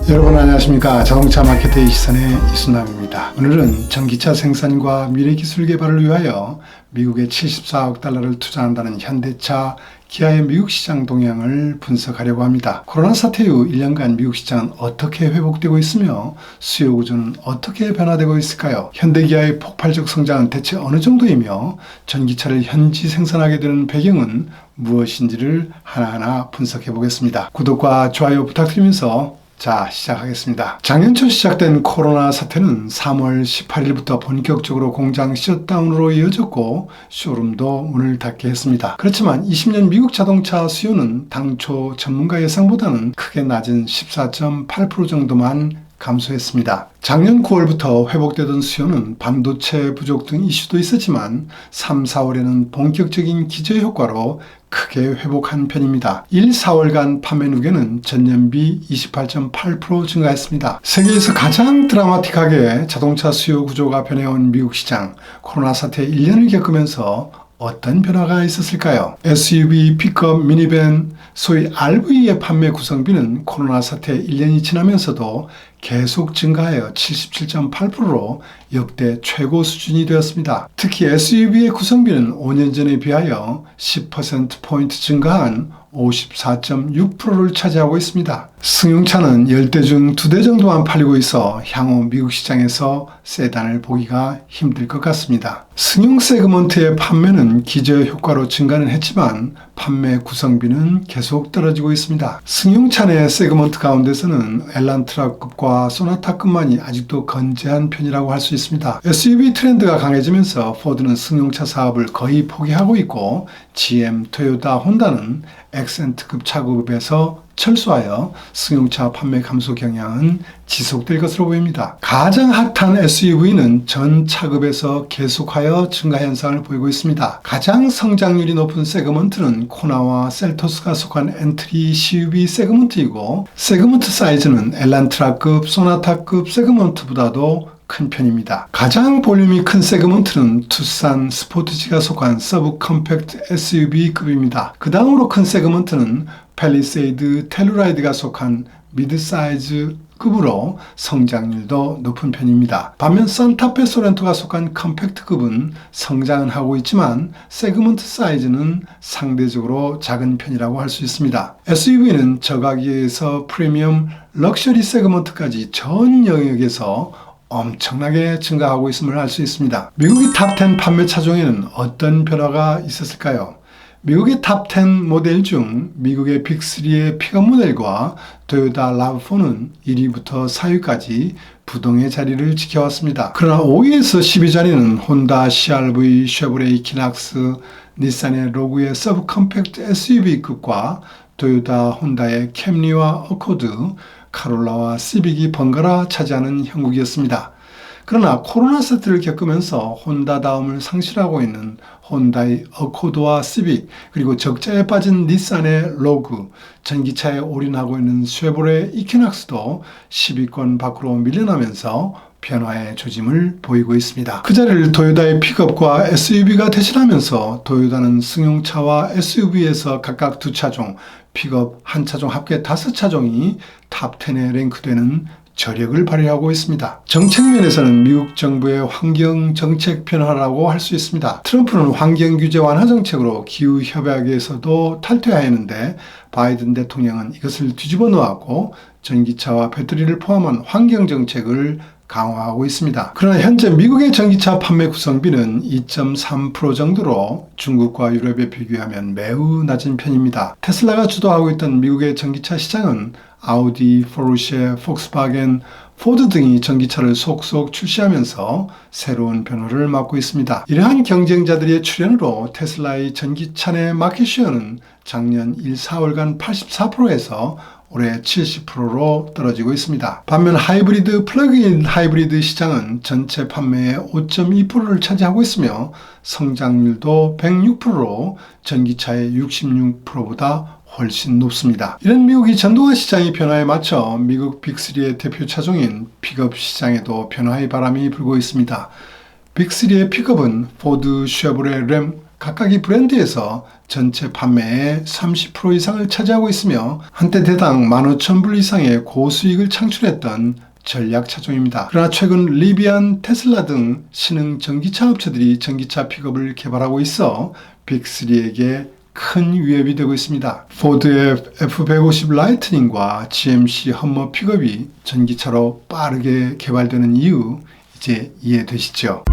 여러분 안녕하십니까. 자동차 마케트의 시선의 이순남입니다. 오늘은 전기차 생산과 미래기술 개발을 위하여 미국에 74억 달러를 투자한다는 현대차, 기아의 미국 시장 동향을 분석하려고 합니다. 코로나 사태 이후 1년간 미국 시장은 어떻게 회복되고 있으며 수요 구조는 어떻게 변화되고 있을까요? 현대기아의 폭발적 성장은 대체 어느 정도이며 전기차를 현지 생산하게 되는 배경은 무엇인지를 하나하나 분석해 보겠습니다. 구독과 좋아요 부탁드리면서 자, 시작하겠습니다. 작년 초 시작된 코로나 사태는 3월 18일부터 본격적으로 공장 셧다운으로 이어졌고 쇼룸도 문을 닫게 했습니다. 그렇지만 20년 미국 자동차 수요는 당초 전문가 예상보다는 크게 낮은 14.8% 정도만 감소했습니다. 작년 9월부터 회복되던 수요는 반도체 부족 등 이슈도 있었지만 3, 4월에는 본격적인 기저 효과로 크게 회복한 편입니다. 1, 4월간 판매 누계는 전년비 28.8% 증가했습니다. 세계에서 가장 드라마틱하게 자동차 수요 구조가 변해온 미국 시장, 코로나 사태 1년을 겪으면서 어떤 변화가 있었을까요? SUV, 픽업, 미니밴, 소위 RV의 판매 구성비는 코로나 사태 1년이 지나면서도 계속 증가하여 77.8%로 역대 최고 수준이 되었습니다. 특히 SUV의 구성비는 5년 전에 비하여 10%포인트 증가한 54.6%를 차지하고 있습니다. 승용차는 10대 중 2대 정도만 팔리고 있어 향후 미국 시장에서 세단을 보기가 힘들 것 같습니다. 승용 세그먼트의 판매는 기저 효과로 증가는 했지만 판매 구성비는 계속 떨어지고 있습니다. 승용차 내 세그먼트 가운데서는 엘란트라급과 소나타급만이 아직도 건재한 편이라고 할 수 있습니다. SUV 트렌드가 강해지면서 포드는 승용차 사업을 거의 포기하고 있고 GM, 토요타, 혼다는 액센트급 차급에서 철수하여 승용차 판매 감소 경향은 지속될 것으로 보입니다. 가장 핫한 SUV는 전 차급에서 계속하여 증가 현상을 보이고 있습니다. 가장 성장률이 높은 세그먼트는 코나와 셀토스가 속한 엔트리 CUV 세그먼트이고 세그먼트 사이즈는 엘란트라급, 소나타급 세그먼트보다도 큰 편입니다. 가장 볼륨이 큰 세그먼트는 투싼, 스포티지가 속한 서브 컴팩트 SUV급입니다. 그 다음으로 큰 세그먼트는 팰리세이드, 텔루라이드가 속한 미드 사이즈 급으로 성장률도 높은 편입니다. 반면 산타페 소렌토가 속한 컴팩트급은 성장은 하고 있지만 세그먼트 사이즈는 상대적으로 작은 편이라고 할 수 있습니다. SUV는 저가기에서 프리미엄, 럭셔리 세그먼트까지 전 영역에서 엄청나게 증가하고 있음을 알 수 있습니다. 미국의 탑10 판매 차종에는 어떤 변화가 있었을까요? 미국의 탑10 모델 중 미국의 빅3의 픽업 모델과 토요타 라브4는 1위부터 4위까지 부동의 자리를 지켜왔습니다. 그러나 5위에서 10위 자리는 혼다 CR-V, 쉐보레 이퀴낙스, 닛산의 로그의 서브 컴팩트 SUV급과 토요타 혼다의 캠리와 어코드, 카롤라와 시빅이 번갈아 차지하는 형국이었습니다. 그러나 코로나 사태를 겪으면서 혼다 다음을 상실하고 있는 혼다의 어코드와 시빅, 그리고 적자에 빠진 닛산의 로그, 전기차에 올인하고 있는 쉐보레 이퀴낙스도 10위권 밖으로 밀려나면서 변화의 조짐을 보이고 있습니다. 그 자리를 토요타의 픽업과 SUV가 대신하면서 토요타는 승용차와 SUV에서 각각 2차종, 픽업 1차종 합계 5차종이 탑10에 랭크되는 저력을 발휘하고 있습니다. 정책 면에서는 미국 정부의 환경 정책 변화라고 할 수 있습니다. 트럼프는 환경 규제 완화 정책으로 기후 협약에서도 탈퇴하였는데 바이든 대통령은 이것을 뒤집어 놓았고 전기차와 배터리를 포함한 환경 정책을 강화하고 있습니다. 그러나 현재 미국의 전기차 판매 구성비는 2.3% 정도로 중국과 유럽에 비교하면 매우 낮은 편입니다. 테슬라가 주도하고 있던 미국의 전기차 시장은 아우디, 포르쉐, 폭스바겐, 포드 등이 전기차를 속속 출시하면서 새로운 변화를 맞고 있습니다. 이러한 경쟁자들의 출현으로 테슬라의 전기차 내 마켓쉐어는 작년 1, 4월간 84%에서 올해 70%로 떨어지고 있습니다. 반면 하이브리드, 플러그인 하이브리드 시장은 전체 판매의 5.2%를 차지하고 있으며 성장률도 106%로 전기차의 66%보다 훨씬 높습니다. 이런 미국의 전동화 시장의 변화에 맞춰 미국 빅3의 대표 차종인 픽업 시장에도 변화의 바람이 불고 있습니다. 빅3의 픽업은 포드, 쉐보레, 램, 각각의 브랜드에서 전체 판매의 30% 이상을 차지하고 있으며 한때 대당 15,000불 이상의 고수익을 창출했던 전략 차종입니다. 그러나 최근 리비안, 테슬라 등 신흥 전기차 업체들이 전기차 픽업을 개발하고 있어 빅3에게 큰 위협이 되고 있습니다. 포드의 F150 라이트닝과 GMC 험머 픽업이 전기차로 빠르게 개발되는 이유 이제 이해되시죠?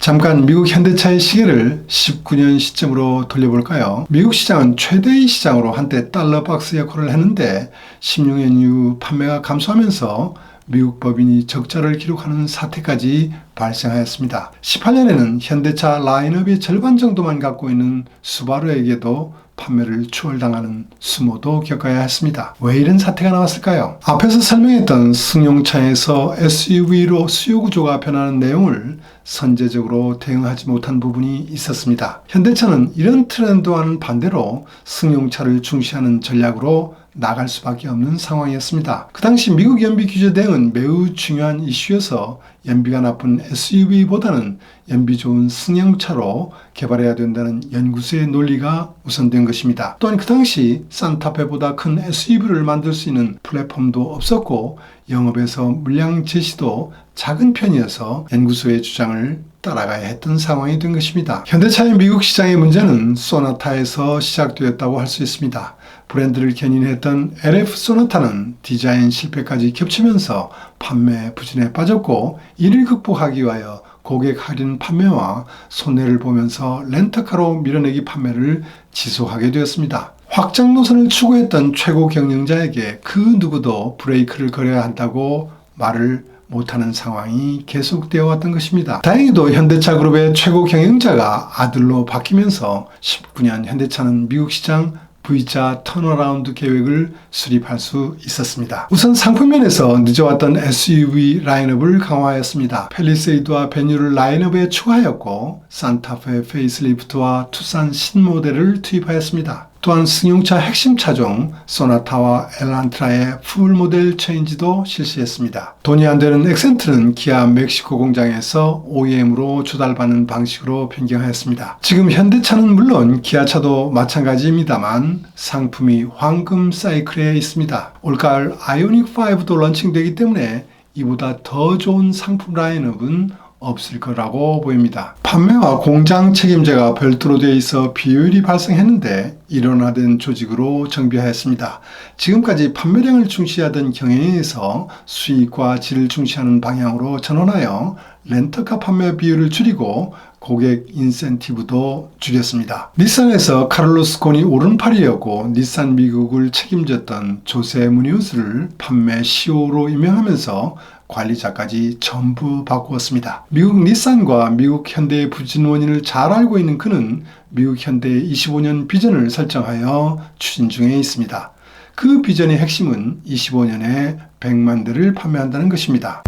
잠깐 미국 현대차의 시계를 19년 시점으로 돌려볼까요? 미국 시장은 최대의 시장으로 한때 달러박스 역할을 했는데 16년 이후 판매가 감소하면서 미국 법인이 적자를 기록하는 사태까지 발생하였습니다. 18년에는 현대차 라인업의 절반 정도만 갖고 있는 수바루에게도 판매를 추월당하는 수모도 겪어야 했습니다. 왜 이런 사태가 나왔을까요? 앞에서 설명했던 승용차에서 SUV로 수요 구조가 변하는 내용을 선제적으로 대응하지 못한 부분이 있었습니다. 현대차는 이런 트렌드와는 반대로 승용차를 중시하는 전략으로 나갈 수밖에 없는 상황이었습니다. 그 당시 미국 연비 규제 대응은 매우 중요한 이슈여서 연비가 나쁜 SUV보다는 연비 좋은 승용차로 개발해야 된다는 연구소의 논리가 우선된 것입니다. 또한 그 당시 산타페보다 큰 SUV를 만들 수 있는 플랫폼도 없었고 영업에서 물량 제시도 작은 편이어서 연구소의 주장을 따라가야 했던 상황이 된 것입니다. 현대차의 미국 시장의 문제는 소나타에서 시작되었다고 할 수 있습니다. 브랜드를 견인했던 LF 소나타는 디자인 실패까지 겹치면서 판매 부진에 빠졌고 이를 극복하기 위하여 고객 할인 판매와 손해를 보면서 렌터카로 밀어내기 판매를 지속하게 되었습니다. 확장 노선을 추구했던 최고 경영자에게 그 누구도 브레이크를 걸어야 한다고 말을 못하는 상황이 계속되어 왔던 것입니다. 다행히도 현대차 그룹의 최고 경영자가 아들로 바뀌면서 19년 현대차는 미국 시장 V자 턴어라운드 계획을 수립할 수 있었습니다. 우선 상품면에서 늦어왔던 SUV 라인업을 강화하였습니다. 팰리세이드와 베뉴를 라인업에 추가하였고 산타페 페이스리프트와 투싼 신모델을 투입하였습니다. 또한 승용차 핵심 차종 소나타와 엘란트라의 풀 모델 체인지도 실시했습니다. 돈이 안 되는 엑센트는 기아 멕시코 공장에서 OEM으로 조달받는 방식으로 변경하였습니다. 지금 현대차는 물론 기아차도 마찬가지입니다만 상품이 황금 사이클에 있습니다. 올가을 아이오닉5도 런칭되기 때문에 이보다 더 좋은 상품 라인업은 없을 거라고 보입니다. 판매와 공장 책임제가 별도로 되어 있어 비효율이 발생했는데 일원화된 조직으로 정비하였습니다. 지금까지 판매량을 중시하던 경영에서 수익과 질을 중시하는 방향으로 전환하여 렌터카 판매 비율을 줄이고 고객 인센티브도 줄였습니다. 닛산에서 카를로스 곤이 오른팔이었고 닛산 미국을 책임졌던 조세 무니우스를 판매 CEO로 임명하면서 관리자까지 전부 바꾸었습니다. 미국 닛산과 미국 현대의 부진 원인을 잘 알고 있는 그는 미국 현대의 25년 비전을 설정하여 추진 중에 있습니다. 그 비전의 핵심은 25년에 100만 대를 판매한다는 것입니다.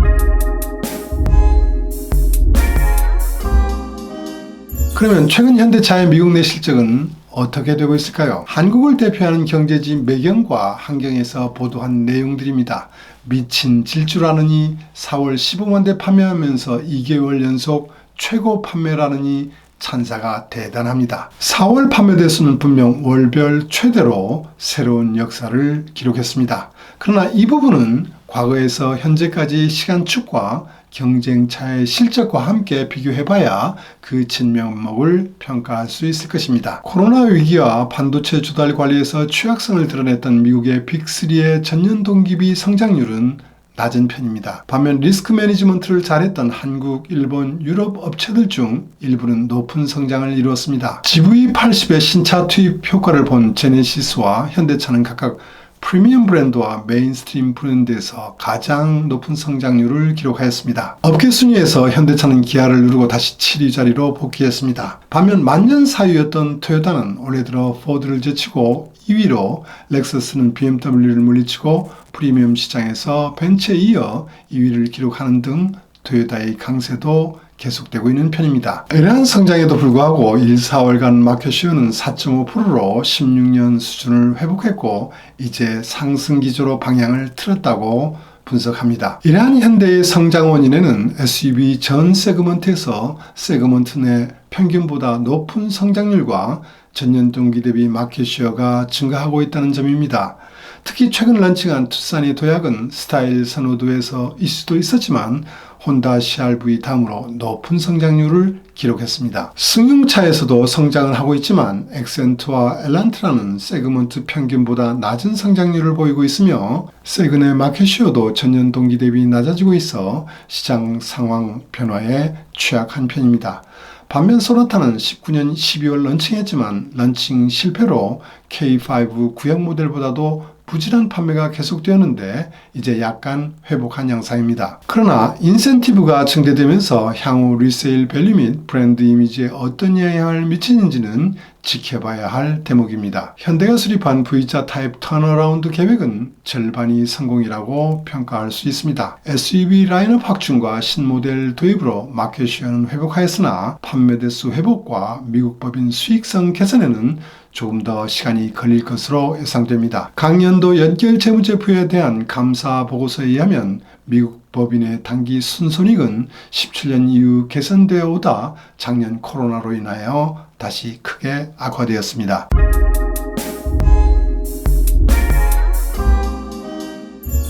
그러면 최근 현대차의 미국 내 실적은 어떻게 되고 있을까요? 한국을 대표하는 경제지 매경과 환경에서 보도한 내용들입니다. 미친 질주라느니 4월 15만 대 판매하면서 2개월 연속 최고 판매라느니 찬사가 대단합니다. 4월 판매 대수는 분명 월별 최대로 새로운 역사를 기록했습니다. 그러나 이 부분은 과거에서 현재까지 시간축과 경쟁차의 실적과 함께 비교해봐야 그 진면목을 평가할 수 있을 것입니다. 코로나 위기와 반도체 조달 관리에서 취약성을 드러냈던 미국의 빅3의 전년 동기비 성장률은 낮은 편입니다. 반면 리스크 매니지먼트를 잘했던 한국, 일본, 유럽 업체들 중 일부는 높은 성장을 이루었습니다. GV80의 신차 투입 효과를 본 제네시스와 현대차는 각각 프리미엄 브랜드와 메인스트림 브랜드에서 가장 높은 성장률을 기록하였습니다. 업계 순위에서 현대차는 기아를 누르고 다시 7위 자리로 복귀했습니다. 반면 만년 사유였던 토요타는 올해 들어 포드를 제치고 2위로 렉서스는 BMW를 물리치고 프리미엄 시장에서 벤츠에 이어 2위를 기록하는 등 토요타의 강세도 계속되고 있는 편입니다. 이러한 성장에도 불구하고 1, 4월간 마켓시어는 4.5%로 16년 수준을 회복했고 이제 상승 기조로 방향을 틀었다고 분석합니다. 이러한 현대의 성장 원인에는 SUV 전 세그먼트에서 세그먼트 내 평균보다 높은 성장률과 전년 동기 대비 마켓 쉐어가 증가하고 있다는 점입니다. 특히 최근 런칭한 투싼의 도약은 스타일 선호도에서 이슈도 있었지만 혼다 CR-V 다음으로 높은 성장률을 기록했습니다. 승용차에서도 성장을 하고 있지만 액센트와 엘란트라는 세그먼트 평균보다 낮은 성장률을 보이고 있으며 세그네 마켓 쉐어도 전년 동기 대비 낮아지고 있어 시장 상황 변화에 취약한 편입니다. 반면 소나타는 19년 12월 런칭했지만 런칭 실패로 K5 구형 모델보다도 부진한 판매가 계속되었는데 이제 약간 회복한 양상입니다. 그러나 인센티브가 증대되면서 향후 리세일 밸류 및 브랜드 이미지에 어떤 영향을 미치는지는 지켜봐야 할 대목입니다. 현대가 수립한 V자 타입 턴어라운드 계획은 절반이 성공이라고 평가할 수 있습니다. SUV 라인업 확충과 신모델 도입으로 마켓 쉐어는 회복하였으나 판매 대수 회복과 미국 법인 수익성 개선에는 조금 더 시간이 걸릴 것으로 예상됩니다. 강연도 연결 재무제표에 대한 감사 보고서에 의하면 미국 법인의 단기 순손익은 17년 이후 개선되어 오다 작년 코로나로 인하여 다시 크게 악화되었습니다.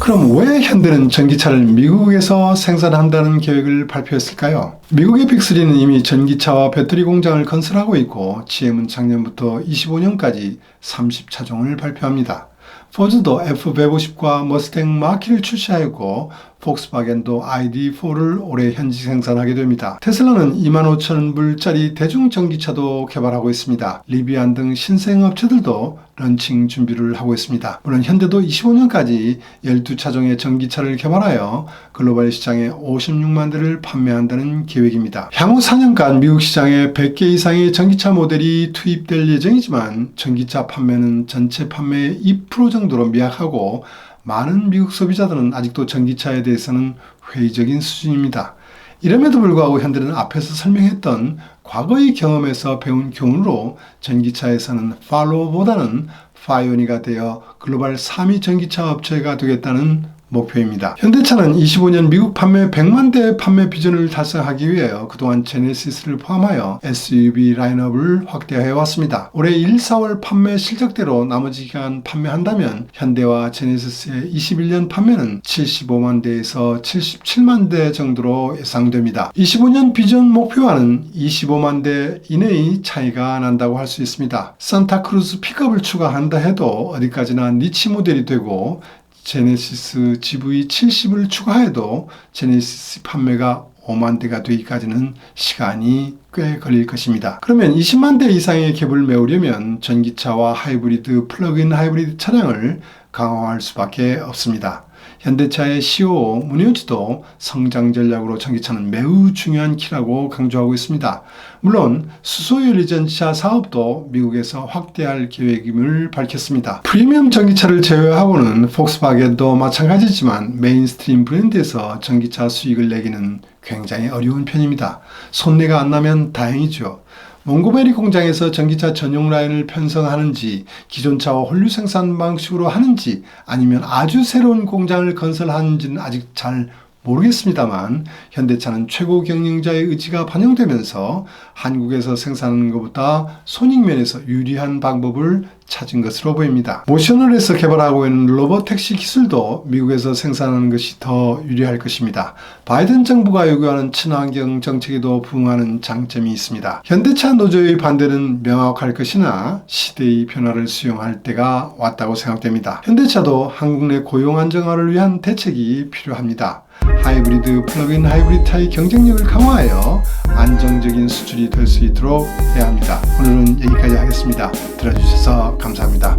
그럼 왜 현대는 전기차를 미국에서 생산한다는 계획을 발표했을까요? 미국의 빅3는 이미 전기차와 배터리 공장을 건설하고 있고 GM은 작년부터 25년까지 30차종을 발표합니다. 포즈도 F150과 머스탱 마키를 출시하였고 폭스바겐도 ID4를 올해 현지 생산하게 됩니다. 테슬라는 25,000불짜리 대중전기차도 개발하고 있습니다. 리비안 등 신생업체들도 런칭 준비를 하고 있습니다. 물론 현대도 25년까지 12차종의 전기차를 개발하여 글로벌 시장에 56만 대를 판매한다는 계획입니다. 향후 4년간 미국 시장에 100개 이상의 전기차 모델이 투입될 예정이지만 전기차 판매는 전체 판매의 2% 정도로 미약하고 많은 미국 소비자들은 아직도 전기차에 대해서는 회의적인 수준입니다. 이럼에도 불구하고 현대는 앞에서 설명했던 과거의 경험에서 배운 교훈으로 전기차에서는 팔로우보다는 파이오니가 되어 글로벌 3위 전기차 업체가 되겠다는 목표입니다. 현대차는 25년 미국 판매 100만 대 판매 비전을 달성하기 위하여 그동안 제네시스를 포함하여 SUV 라인업을 확대해 왔습니다. 올해 1, 4월 판매 실적대로 나머지 기간 판매한다면 현대와 제네시스의 21년 판매는 75만 대에서 77만 대 정도로 예상됩니다. 25년 비전 목표와는 25만 대 이내의 차이가 난다고 할 수 있습니다. 산타크루즈 픽업을 추가한다 해도 어디까지나 니치 모델이 되고 제네시스 GV70을 추가해도 제네시스 판매가 5만 대가 되기까지는 시간이 꽤 걸릴 것입니다. 그러면 20만 대 이상의 갭을 메우려면 전기차와 하이브리드, 플러그인 하이브리드 차량을 강화할 수밖에 없습니다. 현대차의 CEO 문효주도 성장 전략으로 전기차는 매우 중요한 키라고 강조하고 있습니다. 물론 수소연료 전기차 사업도 미국에서 확대할 계획임을 밝혔습니다. 프리미엄 전기차를 제외하고는 폭스바겐도 마찬가지지만 메인스트림 브랜드에서 전기차 수익을 내기는 굉장히 어려운 편입니다. 손해가 안 나면 다행이죠. 몽고메리 공장에서 전기차 전용 라인을 편성하는지 기존 차와 홀류 생산 방식으로 하는지 아니면 아주 새로운 공장을 건설하는지는 아직 잘 모르겠습니다만 현대차는 최고 경영자의 의지가 반영되면서 한국에서 생산하는 것보다 손익면에서 유리한 방법을 찾은 것으로 보입니다. 모셔널에서 개발하고 있는 로보택시 기술도 미국에서 생산하는 것이 더 유리할 것입니다. 바이든 정부가 요구하는 친환경 정책에도 부응하는 장점이 있습니다. 현대차 노조의 반대는 명확할 것이나 시대의 변화를 수용할 때가 왔다고 생각됩니다. 현대차도 한국 내 고용 안정화를 위한 대책이 필요합니다. 하이브리드, 플러그인 하이브리드의 경쟁력을 강화하여 안정적인 수출이 될 수 있도록 해야 합니다. 오늘은 여기까지 하겠습니다. 들어주셔서 감사합니다.